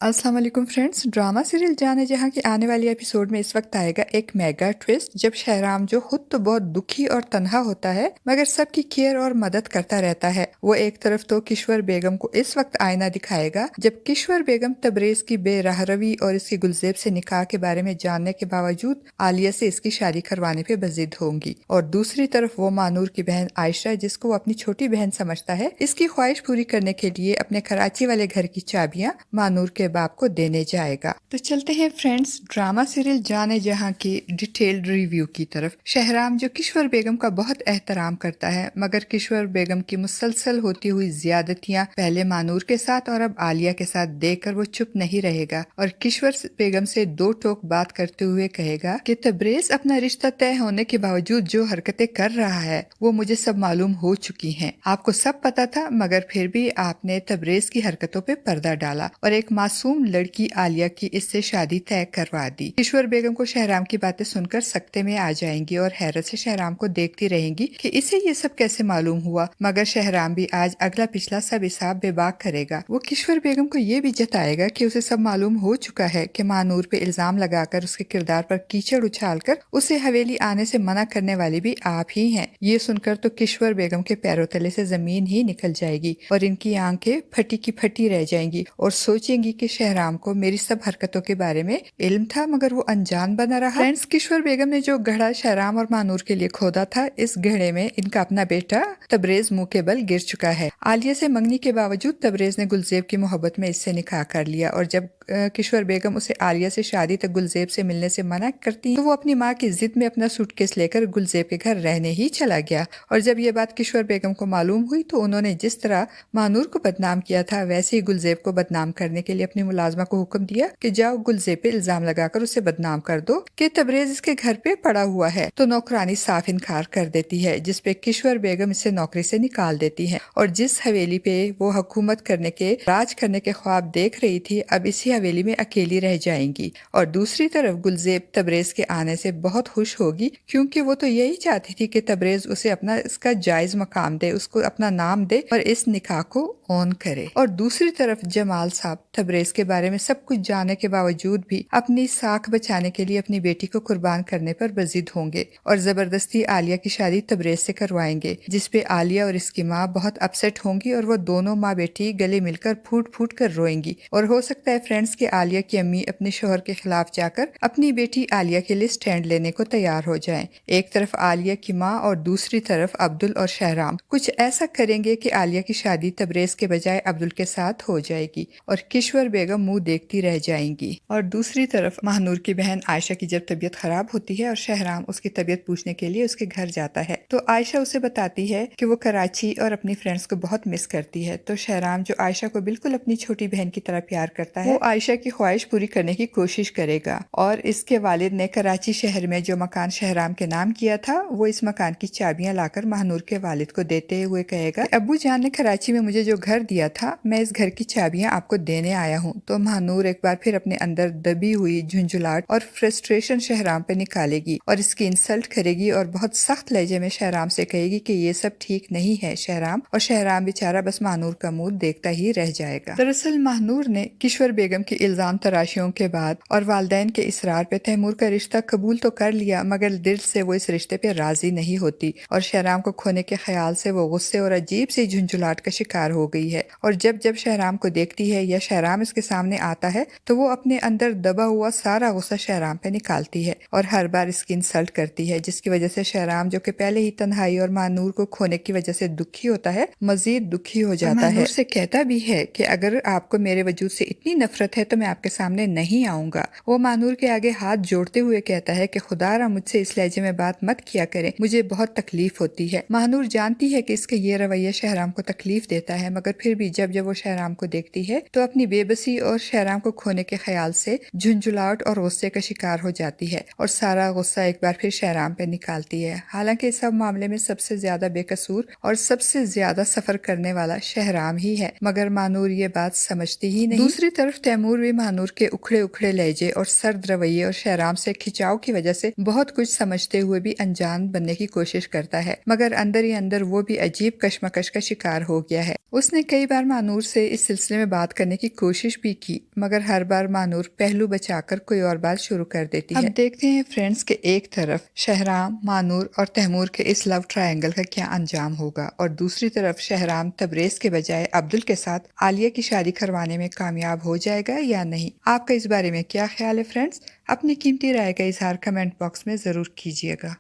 अस्सलाम वालेकुम friends. Drama serial जाने जहाँ की आने वाली एपिसोड में इस वक्त आएगा एक मेगा ट्विस्ट, जब शहराम जो खुद तो बहुत दुखी और तन्हा होता है मगर सबकी केयर और मदद करता रहता है। वो एक तरफ तो किश्वर बेगम को इस वक्त आईना दिखाएगा जब किश्वर बेगम तबरेज की बेरहरवी और इसकी गुलजेब से निकाह के बारे में जानने के बावजूद आलिया से इसकी शादी करवाने पे बजिद होंगी, और दूसरी तरफ वो मानूर की बहन आयशा, जिसको वो अपनी छोटी बहन समझता है, इसकी ख्वाहिश पूरी करने के लिए अपने कराची वाले घर की चाबियां मानूर के बाप को देने जाएगा। तो चलते हैं फ्रेंड्स ड्रामा सीरियल जाने जहां की डिटेल्ड रिव्यू की तरफ। शहराम जो किश्वर बेगम का बहुत एहतराम करता है, मगर किश्वर बेगम की मुसलसल होती हुई ज्यादतियां पहले मानूर के साथ और अब आलिया के साथ देखकर वो चुप नहीं रहेगा और किश्वर बेगम से दो टोक बात करते हुए कहेगा कि तबरेज अपना रिश्ता तय होने के बावजूद जो हरकतें कर रहा है वो मुझे सब मालूम हो चुकी हैं। आपको सब पता था मगर फिर भी आपने तबरेज की हरकतों पे पर्दा डाला और एक मासूम लड़की आलिया की इससे शादी तय करवा दी। किश्वर बेगम को शहराम की बातें सुनकर सकते में आ जाएंगी और हैरत से शहराम को देखती रहेंगी कि इसे ये सब कैसे मालूम हुआ, मगर शहराम भी आज अगला पिछला सब हिसाब बेबाक करेगा। वो किश्वर बेगम को ये भी जताएगा कि उसे सब मालूम हो चुका है कि मानूर पे इल्जाम लगाकर उसके किरदार पर कीचड़ उछालकर उसे हवेली आने से मना करने वाली भी आप ही हैं। ये सुनकर तो किश्वर बेगम के पैरों तले से जमीन ही निकल जाएगी और इनकी आंखें फटी की फटी रह जाएंगी और सोचेंगी कि शहराम को मेरी सब हरकतों के बारे में इल्म था मगर वो अनजान बना रहा। फ्रेंड्स, किश्वर बेगम ने जो घड़ा शहराम और मानूर के लिए खोदा था, इस घड़े में इनका अपना बेटा तबरेज मुंह के बल गिर चुका है। आलिया से मंगनी के बावजूद तबरेज ने गुलजेब की मोहब्बत में इससे निकाह कर लिया और जब किश्वर बेगम उसे आलिया से शादी तक गुलजेब से मिलने से मना करती तो वो अपनी माँ की जिद में अपना सूटकेस लेकर गुलजेब के घर रहने ही चला गया। और जब ये बात किश्वर बेगम को मालूम हुई तो उन्होंने जिस तरह मानूर को बदनाम किया था वैसे ही गुलजेब को बदनाम करने के लिए अपनी मुलाजमा को हुक्म दिया कि जाओ गुलजेब पे इल्जाम लगाकर उसे बदनाम कर दो कि तबरेज इसके घर पे पड़ा हुआ है। तो नौकरानी साफ इनकार कर देती है, जिसपे किश्वर बेगम इसे नौकरी से निकाल देती है और जिस हवेली पे वो हुकूमत करने के राज करने के ख्वाब देख रही थी अब इसी हवेली में अकेली रह जाएंगी। और दूसरी तरफ गुलजेब तबरेज के आने से बहुत खुश होगी, क्योंकि वो तो यही चाहती थी कि तबरेज उसे अपना इसका जायज मकाम दे, उसको अपना नाम दे और इस निकाह को ऑन करे। और दूसरी तरफ जमाल साहब तबरेज के बारे में सब कुछ जानने के बावजूद भी अपनी साख बचाने के लिए अपनी बेटी को कुर्बान करने पर बजिद होंगे और जबरदस्ती आलिया की शादी तबरेज से करवाएंगे, जिसपे आलिया और इसकी माँ बहुत अपसेट होंगी और वो दोनों माँ बेटी गले मिलकर फूट फूट कर रोएंगी। और हो सकता है फ्रेंड्स कि आलिया की अम्मी अपने शोहर के खिलाफ जाकर अपनी बेटी आलिया के लिए स्टैंड लेने को तैयार हो जाएं। एक तरफ आलिया की माँ और दूसरी तरफ अब्दुल और शहराम कुछ ऐसा करेंगे कि आलिया की शादी तबरेज के बजाय अब्दुल के साथ हो जाएगी और किश्वर बेगम मुंह देखती रह जाएंगी। और दूसरी तरफ महानूर की बहन आयशा की जब तबीयत खराब होती है और शहराम उसकी तबीयत पूछने के लिए उसके घर जाता है तो आयशा उसे बताती है कि वो कराची और अपनी फ्रेंड्स को बहुत मिस करती है। तो शहराम जो आयशा को बिल्कुल अपनी छोटी बहन की तरह प्यार करता है, वो आयशा की ख्वाहिश पूरी करने की कोशिश करेगा और इसके वालिद ने कराची शहर में जो मकान शहराम के नाम किया था वो इस मकान की चाबियां लाकर महानूर के वालिद को देते हुए कहेगा, अब्बू जान ने कराची में मुझे जो घर दिया था मैं इस घर की चाबियां आपको देने आया हूँ। तो महानूर एक बार फिर अपने अंदर दबी हुई झुंझुलाहट और फ्रस्ट्रेशन शहराम पे निकालेगी और इसकी इंसल्ट करेगी और बहुत सख्त लहजे में शहराम से कहेगी कि ये सब ठीक नहीं है शहराम, और शहराम बेचारा बस महानूर का मुंह देखता ही रह जाएगा। दरअसल महानूर ने किश्वर बेगम की इल्जाम तराशियों के बाद और वालदैन के इसरार पे तैमूर का रिश्ता कबूल तो कर लिया, मगर दिल से वो इस रिश्ते पे राजी नहीं होती और शहराम को खोने के ख्याल से वो गुस्से और अजीब सी झुंझुलाहट का शिकार हो गई है। और जब जब शहराम को देखती है या शहराम इसके सामने आता है तो वो अपने अंदर दबा हुआ सारा गुस्सा शहराम पे निकालती है और हर बार इसकी इंसल्ट करती है, जिसकी वजह से शहराम जो कि पहले ही तन्हाई और मानूर को खोने की वजह से दुखी होता है मजीद दुखी हो जाता है। उससे कहता भी है कि अगर आपको मेरे वजूद से इतनी नफरत है तो मैं आपके सामने नहीं आऊंगा। वो मानूर के आगे हाथ जोड़ते हुए कहता है कि खुदारा मुझसे इस लहजे में बात मत किया करे, मुझे बहुत तकलीफ होती है। मानूर जानती है कि इसका ये रवैया शहराम को तकलीफ देता है, मगर फिर भी जब जब वो शहराम को देखती है तो अपनी बेबसी और शहराम को खोने के ख्याल से झुंझुलाहट और गुस्से का शिकार हो जाती है और सारा गुस्सा एक बार फिर शहराम पे निकालती है। हालांकि इस सब मामले में सबसे ज्यादा बेकसूर और सबसे ज्यादा सफर करने वाला शहराम ही है, मगर मानूर ये बात समझती ही नहीं। दूसरी तरफ तैमूर भी महानूर के उखड़े उखड़े लहजे और सर्द रवैये और शहराम से खिंचाव की वजह से बहुत कुछ समझते हुए भी अनजान बनने की कोशिश करता है, मगर अंदर ही अंदर वो भी अजीब कश्मकश का शिकार हो गया है। उसने कई बार महानूर से इस सिलसिले में बात करने की कोशिश भी की, मगर हर बार महानूर पहलू बचाकर कोई और बात शुरू कर देती है। अब देखते हैं फ्रेंड्स के एक तरफ शहराम, महानूर और तैमूर के इस लव ट्रायंगल का क्या अंजाम होगा, और दूसरी तरफ शहराम तबरेज के बजाय अब्दुल के साथ आलिया की शादी करवाने में कामयाब हो जाएगा या नहीं। आपका इस बारे में क्या ख्याल है फ्रेंड्स? अपनी कीमती राय का इजहार कमेंट बॉक्स में जरूर कीजिएगा।